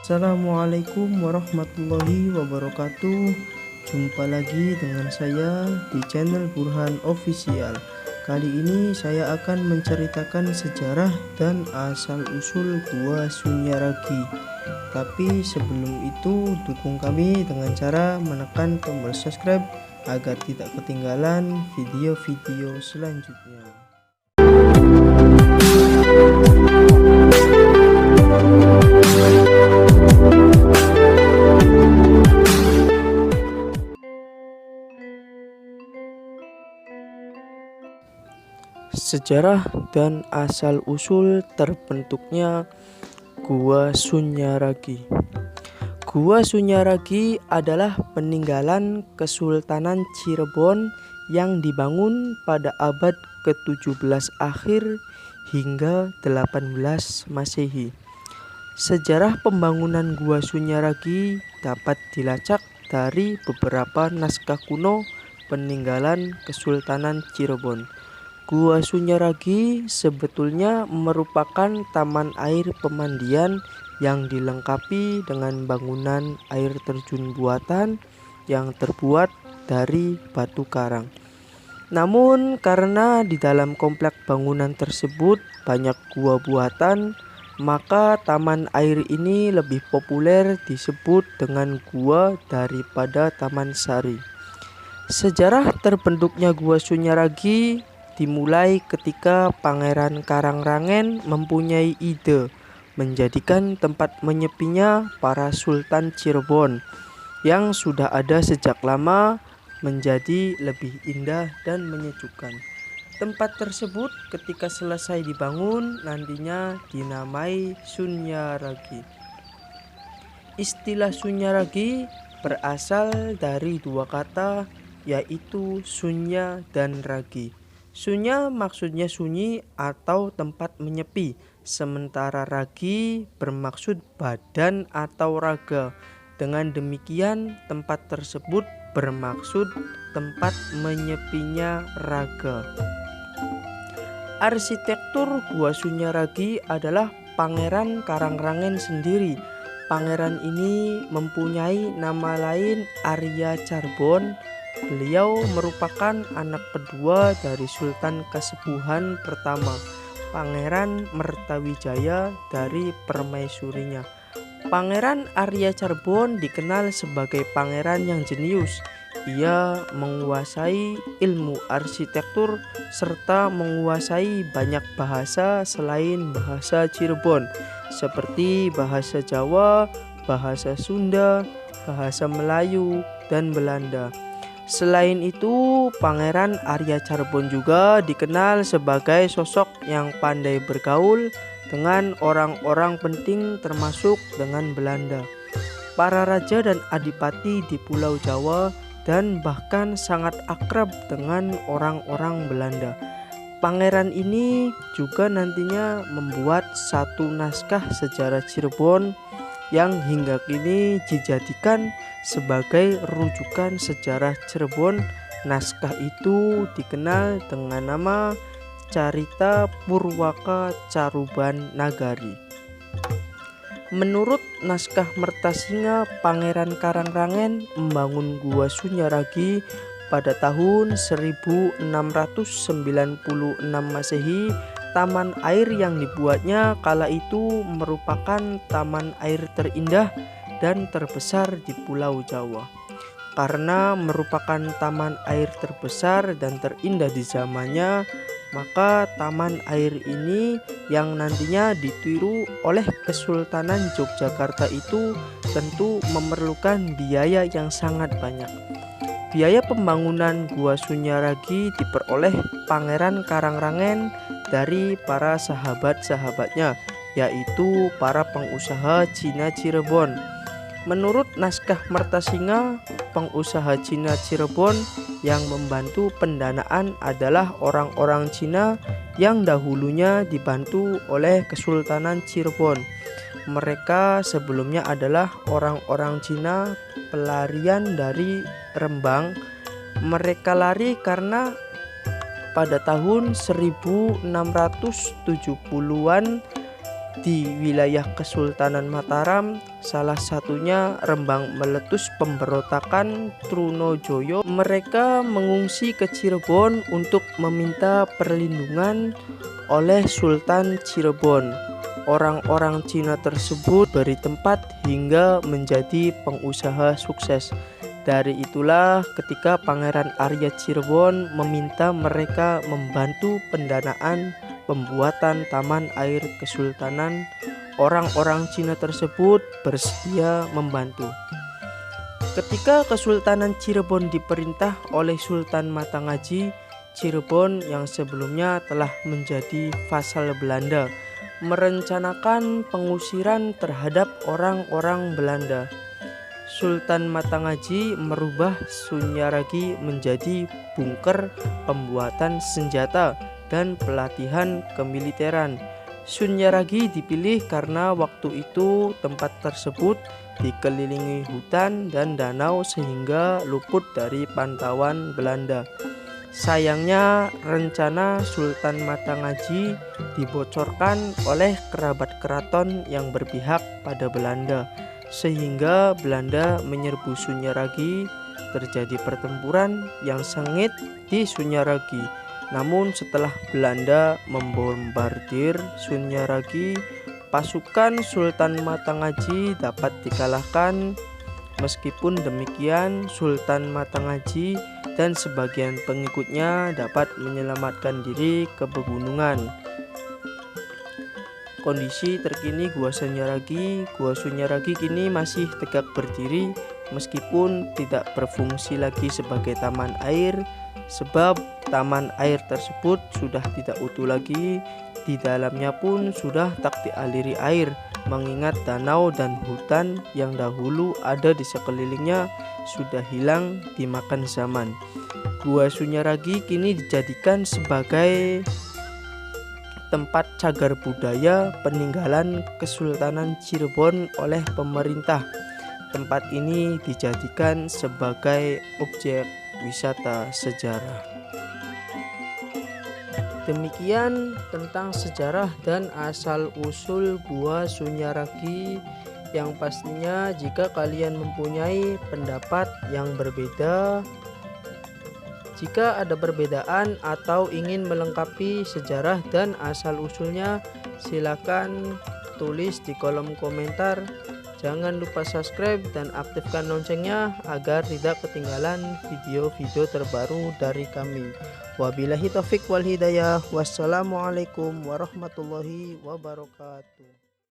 Assalamualaikum warahmatullahi wabarakatuh. Jumpa lagi dengan saya di channel Burhan Official. Kali ini saya akan menceritakan sejarah dan asal-usul Gua Sunyaragi. Tapi sebelum itu, dukung kami dengan cara menekan tombol subscribe agar tidak ketinggalan video-video selanjutnya. Sejarah dan asal-usul terbentuknya Gua Sunyaragi. Gua Sunyaragi adalah peninggalan Kesultanan Cirebon yang dibangun pada abad ke-17 akhir hingga 18 Masehi. Sejarah pembangunan Gua Sunyaragi dapat dilacak dari beberapa naskah kuno peninggalan Kesultanan Cirebon. Gua Sunyaragi sebetulnya merupakan taman air pemandian yang dilengkapi dengan bangunan air terjun buatan yang terbuat dari batu karang. Namun karena di dalam komplek bangunan tersebut banyak gua buatan, maka taman air ini lebih populer disebut dengan gua daripada taman sari. Sejarah terbentuknya Gua Sunyaragi dimulai ketika Pangeran Karangrangen mempunyai ide menjadikan tempat menyepinya para Sultan Cirebon yang sudah ada sejak lama menjadi lebih indah dan menyejukkan. Tempat tersebut ketika selesai dibangun nantinya dinamai Sunyaragi. Istilah Sunyaragi berasal dari dua kata, yaitu sunya dan ragi. Sunya maksudnya sunyi atau tempat menyepi, sementara ragi bermaksud badan atau raga. Dengan demikian, tempat tersebut bermaksud tempat menyepinya raga. Arsitektur Gua Sunyaragi adalah Pangeran Karangrangen sendiri. Pangeran ini mempunyai nama lain Arya Carbon. Beliau merupakan anak kedua dari Sultan Kasepuhan pertama, Pangeran Mertawijaya dari permaisurinya. Pangeran Arya Carbon dikenal sebagai pangeran yang jenius. Ia menguasai ilmu arsitektur serta menguasai banyak bahasa selain bahasa Cirebon, seperti bahasa Jawa, bahasa Sunda, bahasa Melayu, dan Belanda. Selain itu, Pangeran Arya Carbon juga dikenal sebagai sosok yang pandai bergaul dengan orang-orang penting termasuk dengan Belanda, para raja dan adipati di Pulau Jawa, dan bahkan sangat akrab dengan orang-orang Belanda. Pangeran ini juga nantinya membuat satu naskah sejarah Cirebon yang hingga kini dijadikan sebagai rujukan sejarah Cirebon. Naskah itu dikenal dengan nama Carita Purwaka Caruban Nagari. Menurut naskah Mertasinga, Pangeran Karangrangen membangun Gua Sunyaragi pada tahun 1696 Masehi. Taman air yang dibuatnya kala itu merupakan taman air terindah dan terbesar di Pulau Jawa. Karena merupakan taman air terbesar dan terindah di zamannya, maka taman air ini yang nantinya ditiru oleh Kesultanan Yogyakarta itu tentu memerlukan biaya yang sangat banyak. Biaya pembangunan Gua Sunyaragi diperoleh Pangeran Karangrangen dari para sahabat-sahabatnya, yaitu para pengusaha Cina Cirebon. Menurut naskah Mertasinga, pengusaha Cina Cirebon yang membantu pendanaan adalah orang-orang Cina yang dahulunya dibantu oleh Kesultanan Cirebon. Mereka sebelumnya adalah orang-orang Cina pelarian dari Rembang. Mereka lari karena pada tahun 1670-an di wilayah Kesultanan Mataram, salah satunya Rembang meletus pemberontakan Trunojoyo. Mereka mengungsi ke Cirebon untuk meminta perlindungan oleh Sultan Cirebon. Orang-orang Cina tersebut beri tempat hingga menjadi pengusaha sukses. Dari itulah ketika Pangeran Arya Cirebon meminta mereka membantu pendanaan pembuatan taman air kesultanan, orang-orang Cina tersebut bersedia membantu. Ketika Kesultanan Cirebon diperintah oleh Sultan Matangaji, Cirebon yang sebelumnya telah menjadi vasal Belanda merencanakan pengusiran terhadap orang-orang Belanda. Sultan Matangaji merubah Sunyaragi menjadi bunker pembuatan senjata dan pelatihan kemiliteran. Sunyaragi dipilih karena waktu itu tempat tersebut dikelilingi hutan dan danau sehingga luput dari pantauan Belanda. Sayangnya rencana Sultan Matangaji dibocorkan oleh kerabat keraton yang berpihak pada Belanda, sehingga Belanda menyerbu Sunyaragi. Terjadi pertempuran yang sengit di Sunyaragi. Namun setelah Belanda membombardir Sunyaragi, pasukan Sultan Matangaji dapat dikalahkan. Meskipun demikian, Sultan Matangaji dan sebagian pengikutnya dapat menyelamatkan diri ke pegunungan. Kondisi terkini Gua Sunyaragi. Gua Sunyaragi kini masih tegak berdiri meskipun tidak berfungsi lagi sebagai taman air, sebab taman air tersebut sudah tidak utuh lagi. Di dalamnya pun sudah tak dialiri air, mengingat danau dan hutan yang dahulu ada di sekelilingnya sudah hilang dimakan zaman. Gua Sunyaragi kini dijadikan sebagai tempat cagar budaya peninggalan Kesultanan Cirebon oleh pemerintah. Tempat ini dijadikan sebagai objek wisata sejarah. Demikian tentang sejarah dan asal-usul Gua Sunyaragi, yang pastinya jika kalian mempunyai pendapat yang berbeda, jika ada perbedaan atau ingin melengkapi sejarah dan asal-usulnya, silakan tulis di kolom komentar. Jangan lupa subscribe dan aktifkan loncengnya agar tidak ketinggalan video-video terbaru dari kami. Wabillahi taufik wal hidayah. Wassalamualaikum warahmatullahi wabarakatuh.